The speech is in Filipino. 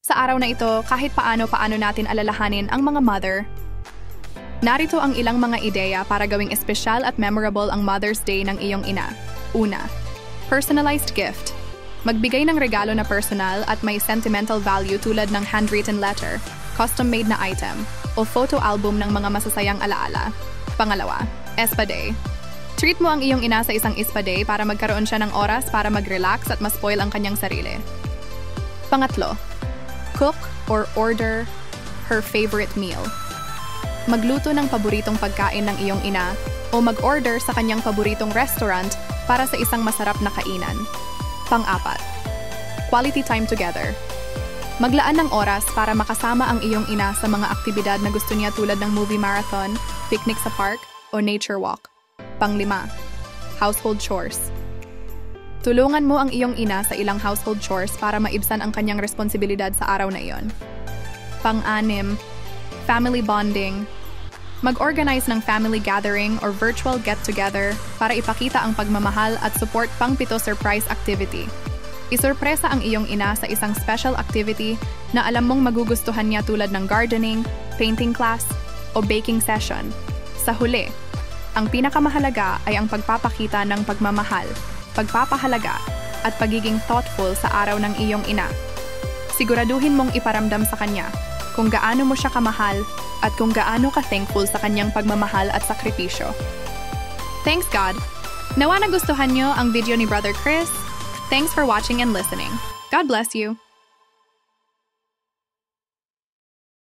Sa araw na ito, kahit paano natin alalahanin ang mga mother. Narito ang ilang mga ideya para gawing espesyal at memorable ang Mother's Day ng iyong ina. Una, personalized gift. Magbigay ng regalo na personal at may sentimental value tulad ng handwritten letter, custom-made na item, o photo album ng mga masasayang alaala. Pangalawa, Espa Day. Treat mo ang iyong ina sa isang Espa Day para magkaroon siya ng oras para mag-relax at ma-spoil ang kanyang sarili. Pangatlo, cook or order her favorite meal. Magluto ng paboritong pagkain ng iyong ina o mag-order sa kanyang paboritong restaurant para sa isang masarap na kainan. Pang-apat, quality time together. Maglaan ng oras para makasama ang iyong ina sa mga aktibidad na gusto niya tulad ng movie marathon, picnic sa park, o nature walk. Pang-lima, household chores. Tulungan mo ang iyong ina sa ilang household chores para maibsan ang kanyang responsibilidad sa araw na iyon. Pang-anim, family bonding. Mag-organize ng family gathering or virtual get-together para ipakita ang pagmamahal at support. Pang-pito, surprise activity. Isurpresa ang iyong ina sa isang special activity na alam mong magugustuhan niya tulad ng gardening, painting class, o baking session. Sa huli, ang pinakamahalaga ay ang pagpapakita ng pagmamahal, pagpapahalaga, at pagiging thoughtful sa araw ng iyong ina. Siguraduhin mong iparamdam sa kanya kung gaano mo siya kamahal at kung gaano ka-thankful sa kanyang pagmamahal at sakripisyo. Thanks God! Nawa nagustuhan niyo ang video ni Brother Chris. Thanks for watching and listening. God bless you!